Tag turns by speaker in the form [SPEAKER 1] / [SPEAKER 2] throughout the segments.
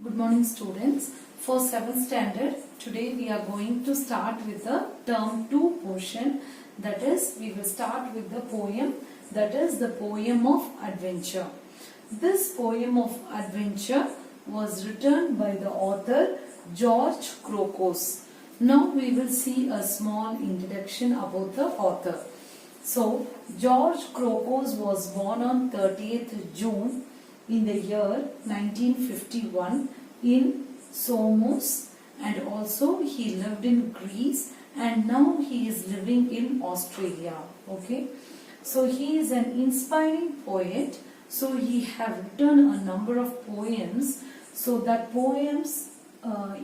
[SPEAKER 1] Good morning students. For 7th standard, today we are going to start with the term 2 portion. That is, we will start with the poem, that is the poem of adventure. This poem of adventure was written by the author George Crocos. Now we will see a small introduction about the author. So, George Crocos was born on 30th June in the year 1951 in Somos, and also he lived in Greece, and now he is living in Australia. Okay, so he is an inspiring poet. So he have written a number of poems. So that poems has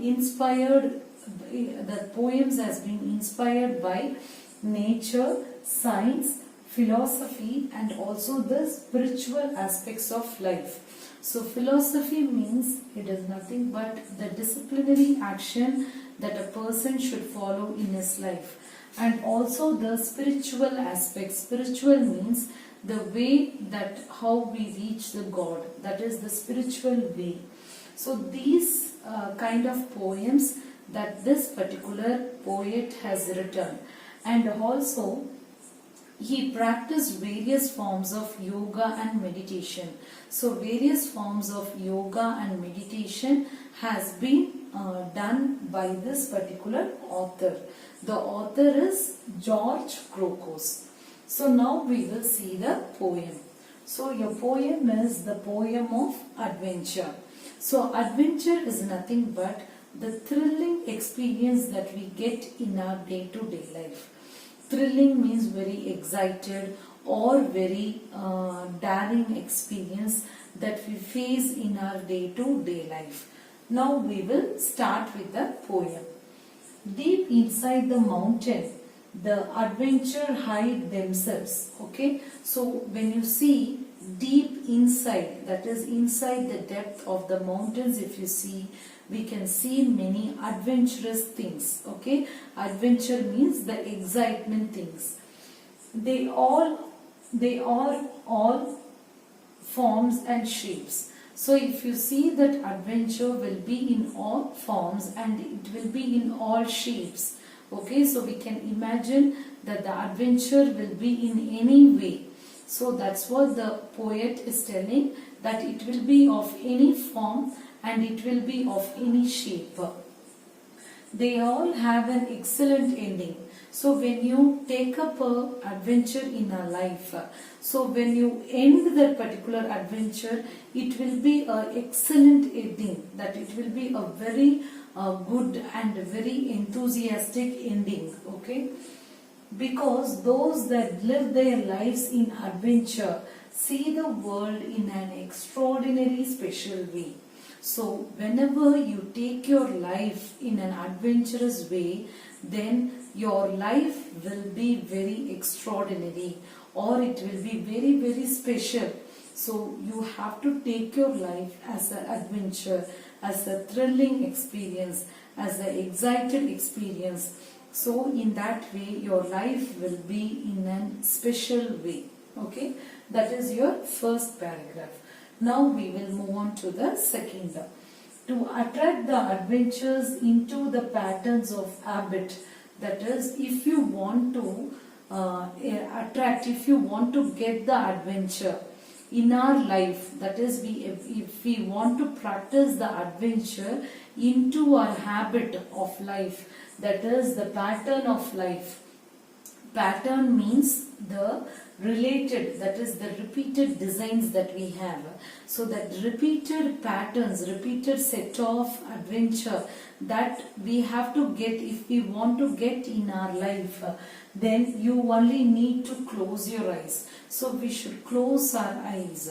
[SPEAKER 1] been inspired by nature, science, philosophy, and also the spiritual aspects of life. So philosophy means it is nothing but the disciplinary action that a person should follow in his life, and also the spiritual aspect. Spiritual means the way that how we reach the God, that is the spiritual way. So these kind of poems that this particular poet has written, and also he practiced various forms of yoga and meditation. So various forms of yoga and meditation has been done by this particular author. The author is George Crocos. So now we will see the poem. So your poem is the poem of adventure. So adventure is nothing but the thrilling experience that we get in our day-to-day life. Thrilling means very excited or very daring experience that we face in our day-to-day life. Now we will start with the poem. Deep inside the mountain, the adventure hide themselves. Okay, so when you see deep inside, that is inside the depth of the mountains, if you see, we can see many adventurous things. Okay, adventure means the excitement things. They are all forms and shapes. So if you see that adventure will be in all forms and it will be in all shapes. Okay, so we can imagine that the adventure will be in any way. So that's what the poet is telling, that it will be of any form and it will be of any shape. They all have an excellent ending. So when you take up an adventure in a life, so when you end that particular adventure, it will be an excellent ending, that it will be a very good and very enthusiastic ending. Okay, because those that live their lives in adventure see the world in an extraordinary special way. So whenever you take your life in an adventurous way, then your life will be very extraordinary, or it will be very, very special. So you have to take your life as an adventure, as a thrilling experience, as an excited experience. So in that way your life will be in a special way. Okay, that is your first paragraph. Now we will move on to the second. To attract the adventures into the patterns of habit, that is, if you want to if you want to get the adventure in our life, that is, if we want to practice the adventure into our habit of life, that is the pattern of life. Pattern means the related, that is the repeated designs that we have. So that repeated patterns, repeated set of adventure that we have to get, if we want to get in our life, then you only need to close your eyes. So we should close our eyes.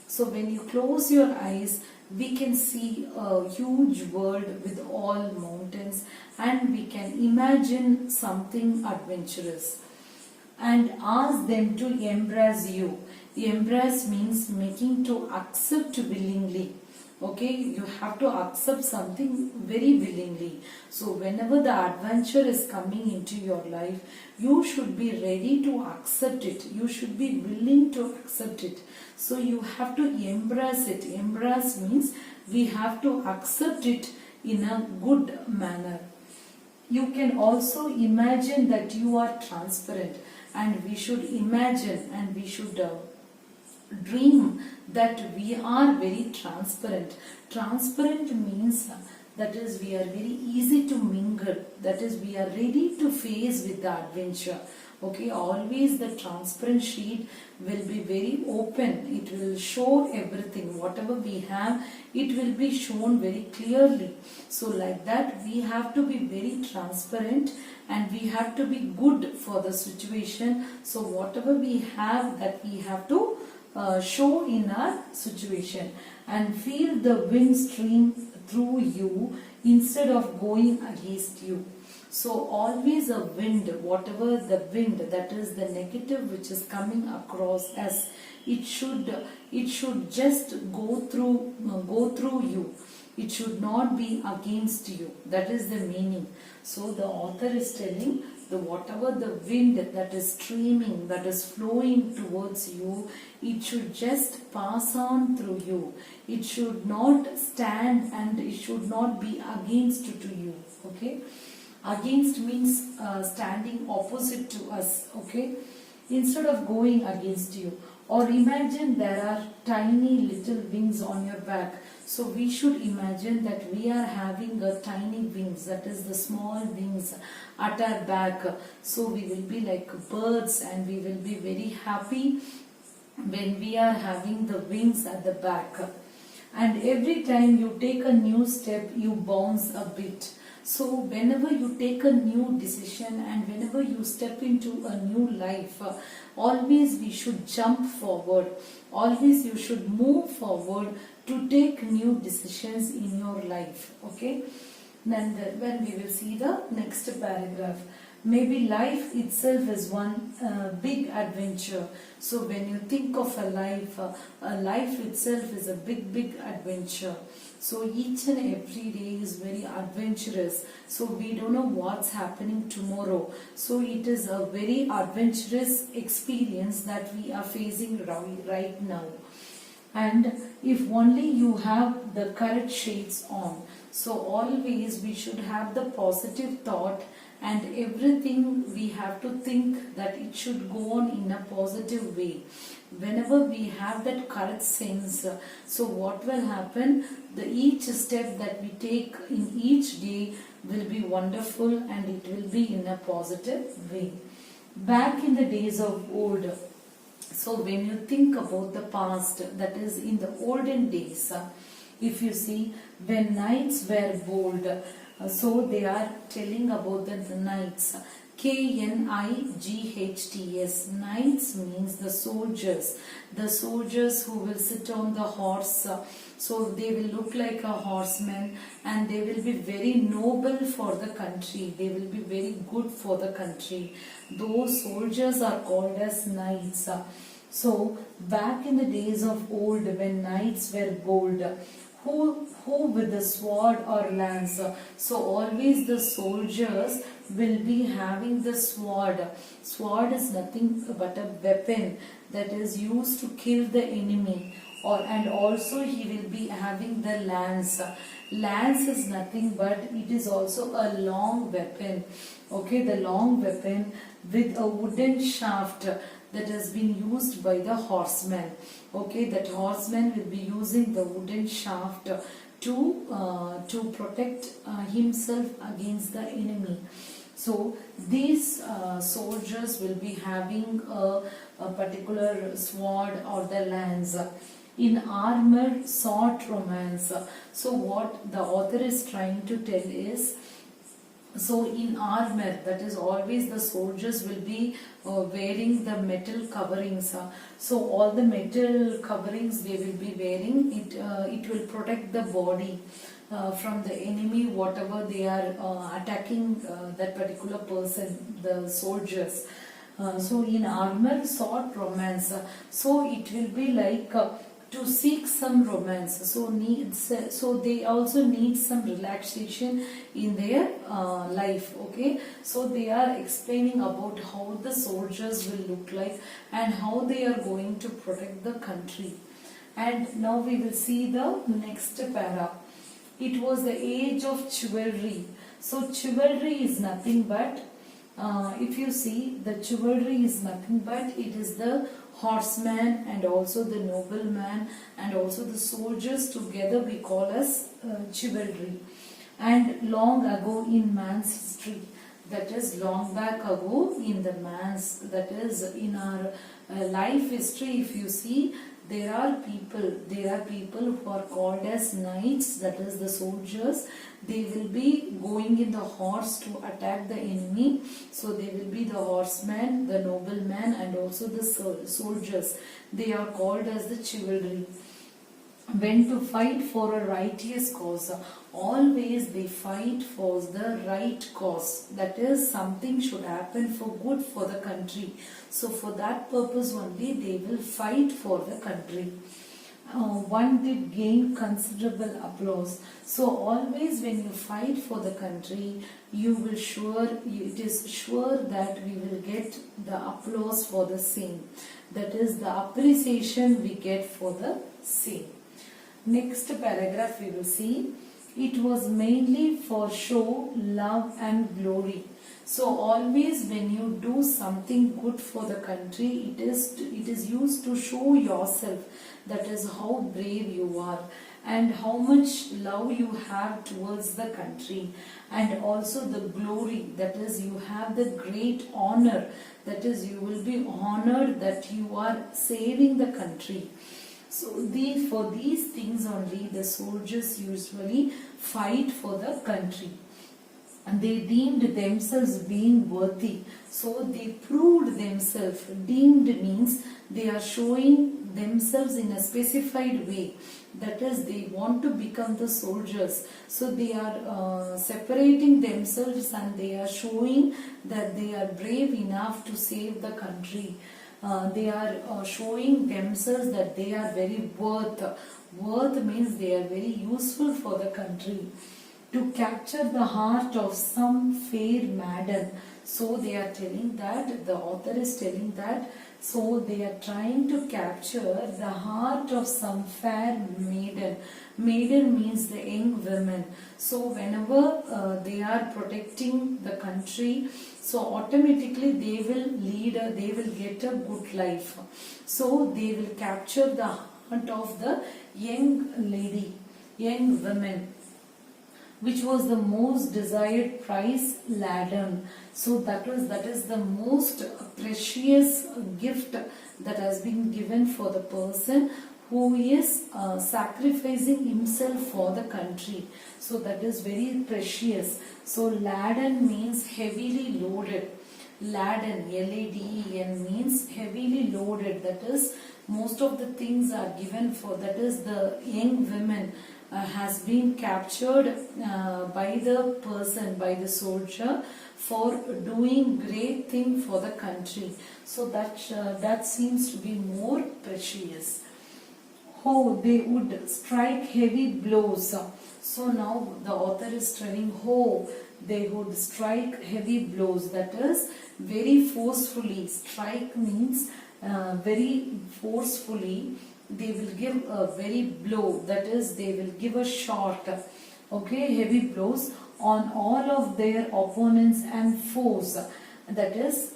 [SPEAKER 1] So when you close your eyes, we can see a huge world with all mountains, and we can imagine something adventurous, and ask them to embrace you. Embrace means making to accept willingly. Okay, you have to accept something very willingly. So whenever the adventure is coming into your life, you should be ready to accept it. You should be willing to accept it. So you have to embrace it. Embrace means we have to accept it in a good manner. You can also imagine that you are transparent, and we should imagine and we should dream that we are very transparent. Transparent means that is we are very easy to mingle, that is we are ready to face with the adventure. Okay, always the transparent sheet will be very open, it will show everything, whatever we have, it will be shown very clearly. So like that we have to be very transparent, and we have to be good for the situation. So whatever we have, that we have to show in our situation, and feel the wind stream through you instead of going against you. So always a wind, whatever the wind, that is the negative which is coming across us, it should just go through you. It should not be against you. That is the meaning. So the author is telling, the whatever the wind that is streaming, that is flowing towards you, it should just pass on through you. It should not stand, and it should not be against to you. Okay, against means standing opposite to us. Okay, instead of going against you. Or imagine there are tiny little wings on your back. So we should imagine that we are having a tiny wings, that is the small wings at our back. So we will be like birds, and we will be very happy when we are having the wings at the back. And every time you take a new step, you bounce a bit. So whenever you take a new decision, and whenever you step into a new life, always we should jump forward. Always you should move forward to take new decisions in your life. Okay. Then when we will see the next paragraph. Maybe life itself is one big adventure. So when you think of a life itself is a big adventure. So each and every day is very adventurous. So we don't know what's happening tomorrow. So it is a very adventurous experience that we are facing right now. And if only you have the correct shades on. So always we should have the positive thought, and everything we have to think that it should go on in a positive way. Whenever we have that correct sense, so what will happen, each step that we take in each day will be wonderful, and it will be in a positive way. Back in the days of old, so when you think about the past, that is in the olden days, if you see, when knights were bold, so they are telling about the knights. Knights. Knights means the soldiers. The soldiers who will sit on the horse. So they will look like a horseman, and they will be very noble for the country. They will be very good for the country. Those soldiers are called as knights. So back in the days of old, when knights were bold, who with the sword or lance. So always the soldiers will be having the sword. Sword is nothing but a weapon that is used to kill the enemy. And also he will be having the lance. Lance is nothing but it is also a long weapon. Okay, the long weapon with a wooden shaft that has been used by the horseman. Okay, that horseman will be using the wooden shaft to protect himself against the enemy. So these soldiers will be having a particular sword or the lance. In armor, sought romance. So what the author is trying to tell is, so in armor, that is always the soldiers will be wearing the metal coverings. So all the metal coverings they will be wearing, it will protect the body from the enemy, whatever they are attacking that particular person, the soldiers. So in armor, sought romance. So it will be like to seek some romance. So they also need some relaxation in their life. Okay, so they are explaining about how the soldiers will look like and how they are going to protect the country. And now we will see the next para. It was the age of chivalry. So chivalry is nothing but, if you see, the chivalry is nothing but it is the horseman and also the nobleman and also the soldiers together we call as chivalry. And long ago in man's history, that is long back ago in the man's, that is in our life history, if you see, there are people who are called as knights, that is the soldiers. They will be going in the horse to attack the enemy. So they will be the horseman, the nobleman and also the soldiers. They are called as the chivalry. When to fight for a righteous cause, always they fight for the right cause, that is something should happen for good for the country. So for that purpose only they will fight for the country. One did gain considerable applause. So always when you fight for the country, it is sure that we will get the applause for the same, that is the appreciation we get for the same. Next paragraph we will see, it was mainly for show, love and glory. So always when you do something good for the country, it is used to show yourself, that is how brave you are and how much love you have towards the country, and also the glory, that is you have the great honor, that is you will be honored that you are saving the country. So for these things only the soldiers usually fight for the country. And they deemed themselves being worthy. So they proved themselves. Deemed means they are showing themselves in a specified way. That is, they want to become the soldiers. So they are separating themselves and they are showing that they are brave enough to save the country. They are showing themselves that they are very worth. Worth means they are very useful for the country. To capture the heart of some fair maiden. So they are telling that, the author is telling that, so they are trying to capture the heart of some fair maiden. Maiden means the young women. So whenever they are protecting the country, so automatically they will get a good life. So they will capture the heart of the young lady, young women, which was the most desired prize, ladon. So that is the most precious gift that has been given for the person who is sacrificing himself for the country. So that is very precious. So ladon means heavily loaded. Ladon, L-A-D-E-N, means heavily loaded. That is, most of the things are given for, that is the young women has been captured by the person, by the soldier, for doing great thing for the country. So that seems to be more precious. Oh, they would strike heavy blows. So now the author is telling, oh, they would strike heavy blows, that is very forcefully. Strike means very forcefully. They will give a very blow, that is they will give a shot, okay, heavy blows on all of their opponents and foes. That is,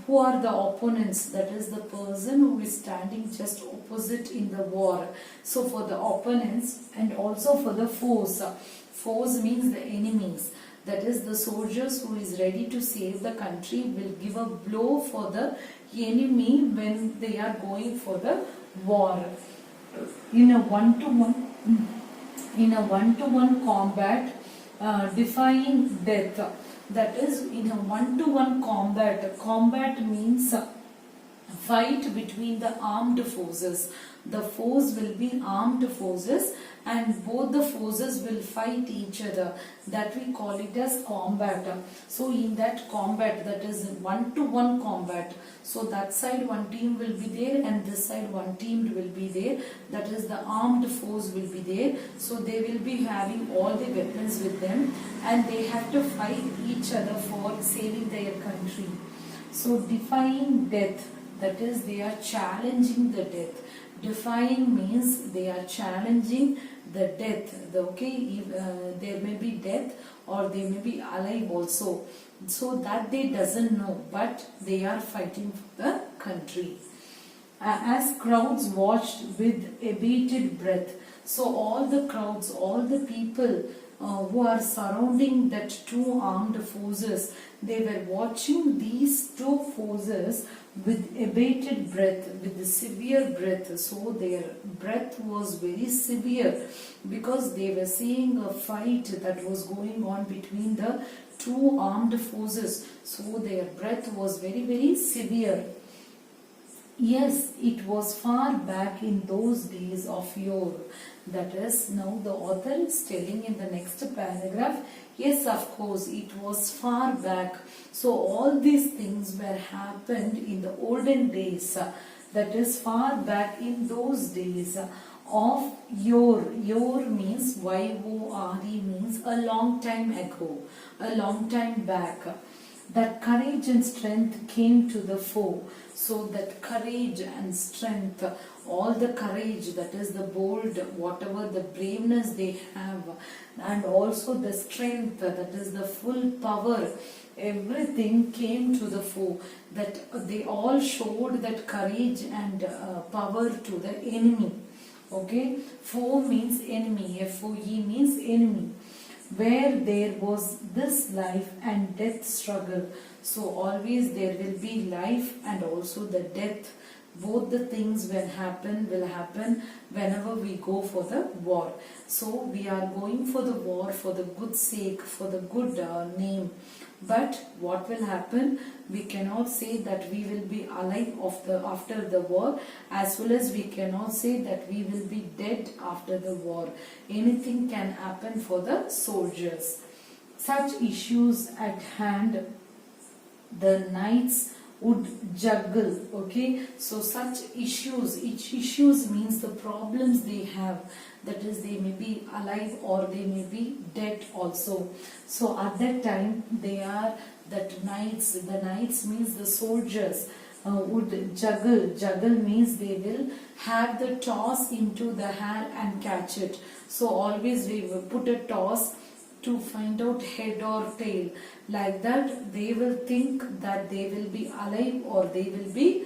[SPEAKER 1] who are the opponents? That is the person who is standing just opposite in the war. So for the opponents and also for the foes. Foes means the enemies. That is the soldiers who is ready to save the country will give a blow for the enemy when they are going for the war. In a one-to-one combat, defying death. That is, in a one-to-one combat. Combat means fight between the armed forces. The foes will be armed forces and both the forces will fight each other. That we call it as combat. So in that combat, that is one-to-one combat. So that side one team will be there and this side one team will be there. That is the armed force will be there. So they will be having all the weapons with them and they have to fight each other for saving their country. So defying death. That is, they are challenging the death. Defying means they are challenging the death. There may be death or they may be alive also. So that they doesn't know, but they are fighting for the country. As crowds watched with abated breath. So all the crowds, all the people who are surrounding that two armed forces, they were watching these two forces with abated breath, with severe breath. So their breath was very severe because they were seeing a fight that was going on between the two armed forces. So their breath was very, very severe. Yes, it was far back in those days of yore. That is, now the author is telling in the next paragraph, yes, of course, it was far back. So all these things were happened in the olden days. That is, far back in those days of yore. Yore means Y-O-R-E means a long time ago, a long time back. That courage and strength came to the foe. So that courage and strength, all the courage, that is the bold, whatever the braveness they have, and also the strength, that is the full power, everything came to the foe. That they all showed that courage and power to the enemy. Okay, foe means enemy, F-O-E means enemy. Where there was this life and death struggle. So always there will be life and also the death. Both the things will happen whenever we go for the war. So we are going for the war for the good sake, for the good name. But what will happen? We cannot say that we will be alive after the war, as well as we cannot say that we will be dead after the war. Anything can happen for the soldiers. Such issues at hand, the knights would juggle. Okay, so such issues, each issues means the problems they have, that is they may be alive or they may be dead also. So at that time they are that knights, the knights means the soldiers would juggle means they will have the toss into the air and catch it. So always we will put a toss to find out head or tail. Like that they will think that they will be alive or they will be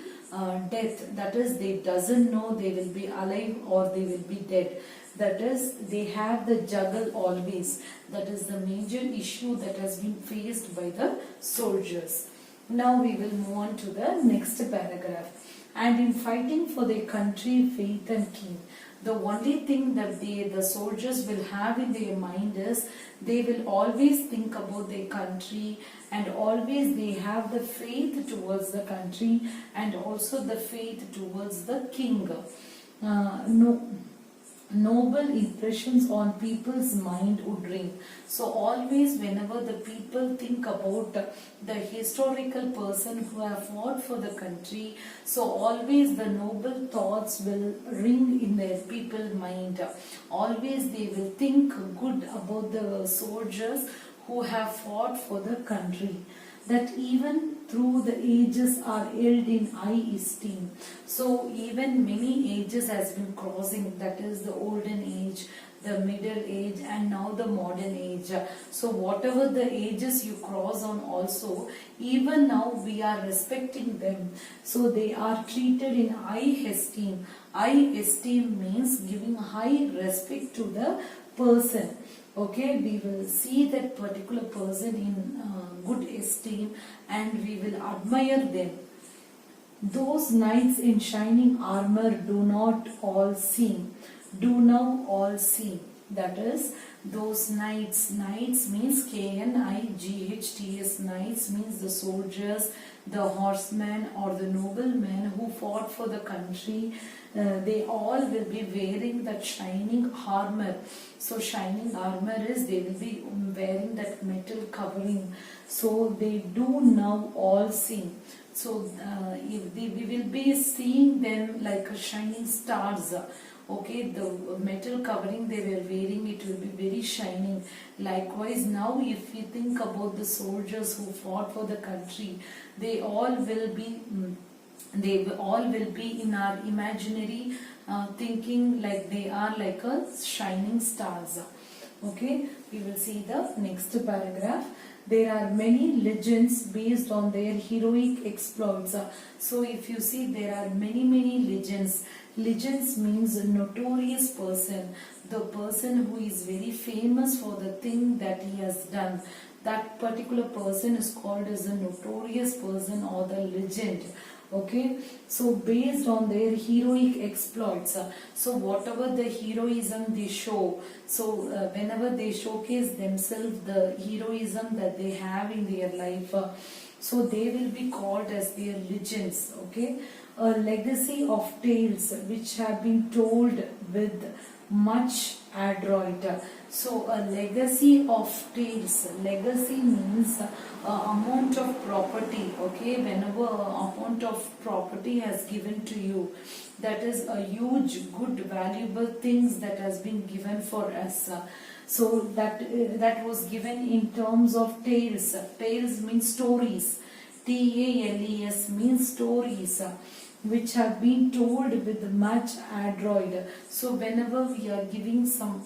[SPEAKER 1] dead. That is, they doesn't know they will be alive or they will be dead. That is, they have the juggle always. That is the major issue that has been faced by the soldiers. Now we will move on to the next paragraph. And in fighting for their country, faith and king, the only thing that the soldiers will have in their mind is they will always think about their country, and always they have the faith towards the country and also the faith towards the king. Noble impressions on people's mind would ring. So always whenever the people think about the historical person who have fought for the country, so always the noble thoughts will ring in their people's mind. Always they will think good about the soldiers who have fought for the country. That even through the ages are held in high esteem. So even many ages has been crossing, that is the olden age, the middle age, and now the modern age. So whatever the ages you cross on also, even now we are respecting them. So they are treated in high esteem. High esteem means giving high respect to the person. Okay, we will see that particular person in good esteem and we will admire them. Those knights in shining armor do not all seem. Do now all see. That is, those knights. Knights means K-N-I-G-H-T-S. Knights means the soldiers, the horsemen or the noblemen who fought for the country. They all will be wearing that shining armor. So shining armor is they will be wearing that metal covering. So they do now all see. So we will be seeing them like shining stars. Okay, the metal covering they were wearing, it will be very shining. Likewise, now if you think about the soldiers who fought for the country, they all will be in our imaginary thinking like they are like a shining stars. Okay, we will see the next paragraph. There are many legends based on their heroic exploits. So if you see, there are many legends. Legends means a notorious person, the person who is very famous for the thing that he has done. That particular person is called as a notorious person or the legend. Okay, so based on their heroic exploits, so whatever the heroism they show, so whenever they showcase themselves, the heroism that they have in their life, so they will be called as their legends. Okay, a legacy of tales which have been told with much adroit. So a legacy of tales, legacy means amount of property. Okay, whenever amount of property has given to you, that is a huge good valuable things that has been given for us. So that was given in terms of tales. Tales means stories. TALES means stories which have been told with much adroit. So whenever we are giving some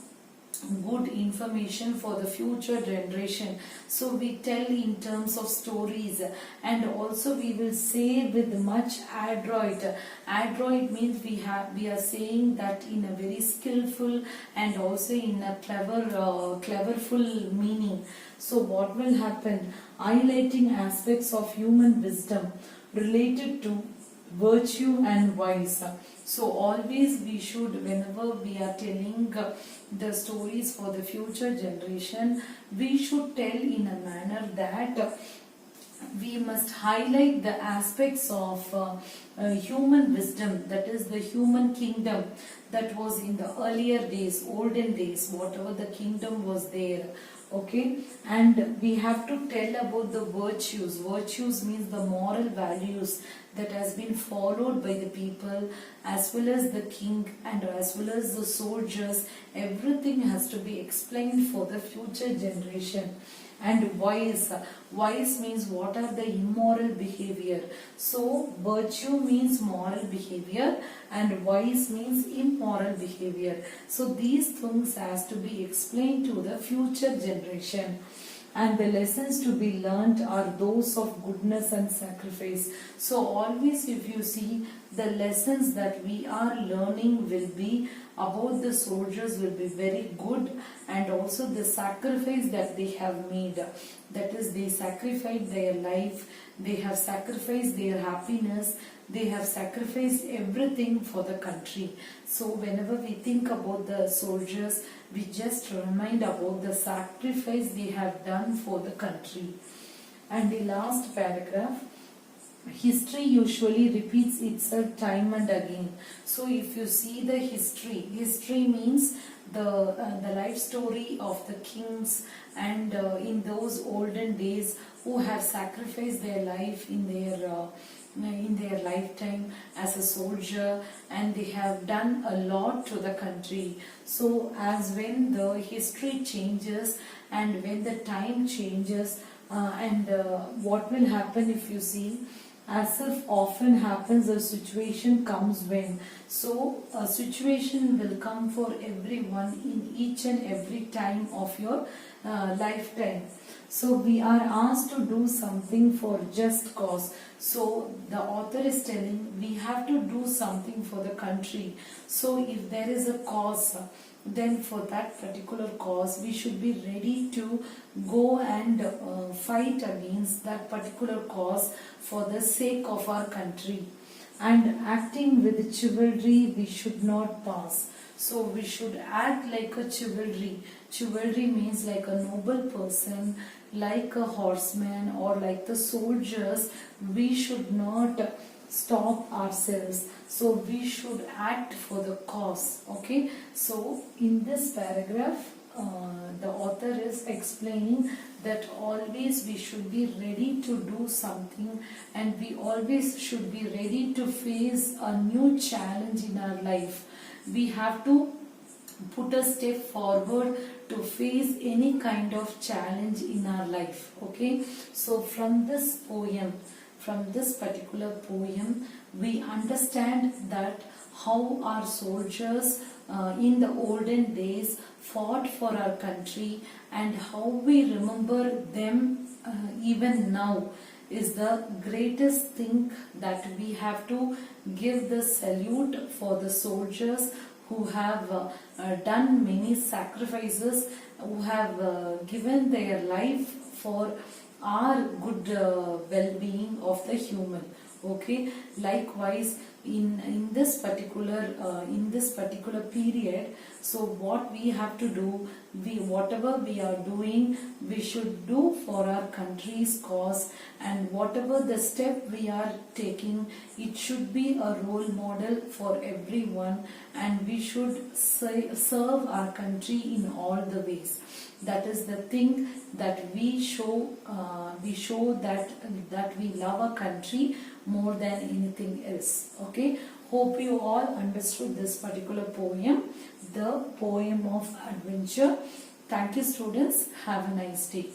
[SPEAKER 1] good information for the future generation, so we tell in terms of stories, and also we will say with much adroit. Adroit means we are saying that in a very skillful and also in a cleverful meaning. So what will happen? Highlighting aspects of human wisdom related to virtue and vice. So always we should, whenever we are telling the stories for the future generation, we should tell in a manner that we must highlight the aspects of human wisdom, that is the human kingdom that was in the earlier days, olden days, whatever the kingdom was there. Okay, and we have to tell about the virtues. Virtues means the moral values that has been followed by the people, as well as the king and as well as the soldiers. Everything has to be explained for the future generation. And vice, vice means what are the immoral behavior. So virtue means moral behavior and vice means immoral behavior. So these things has to be explained to the future generation. And the lessons to be learnt are those of goodness and sacrifice. So always if you see, the lessons that we are learning will be about the soldiers will be very good, and also the sacrifice that they have made. That is, they sacrificed their life, they have sacrificed their happiness, they have sacrificed everything for the country. So whenever we think about the soldiers, we just remind about the sacrifice they have done for the country. And the last paragraph, history usually repeats itself time and again. So if you see the history means the life story of the kings and in those olden days who have sacrificed their life in their lifetime as a soldier, and they have done a lot to the country. So as when the history changes and when the time changes, what will happen if you see, as if often happens, a situation comes when. So a situation will come for everyone in each and every time of your lifetime. So we are asked to do something for just cause. So the author is telling we have to do something for the country. So if there is a cause, then for that particular cause we should be ready to go and fight against that particular cause for the sake of our country. And acting with chivalry we should not pass. So we should act like a chivalry. Chivalry means like a noble person, like a horseman or like the soldiers. We should not stop ourselves. So we should act for the cause. Okay. So in this paragraph, the author is explaining that always we should be ready to do something, and we always should be ready to face a new challenge in our life. We have to put a step forward to face any kind of challenge in our life. Okay, so from this particular poem, we understand that how our soldiers in the olden days fought for our country, and how we remember them even now is the greatest thing, that we have to give the salute for the soldiers who have done many sacrifices, who have given their life for our good well-being of the human. Okay, likewise in this particular period, so what we have to do, whatever we are doing, we should do for our country's cause, and whatever the step we are taking, it should be a role model for everyone, and we should serve our country in all the ways. That is the thing that we show that we love our country more than anything else. Okay, hope you all understood this particular poem, the poem of adventure. Thank you, students. Have a nice day.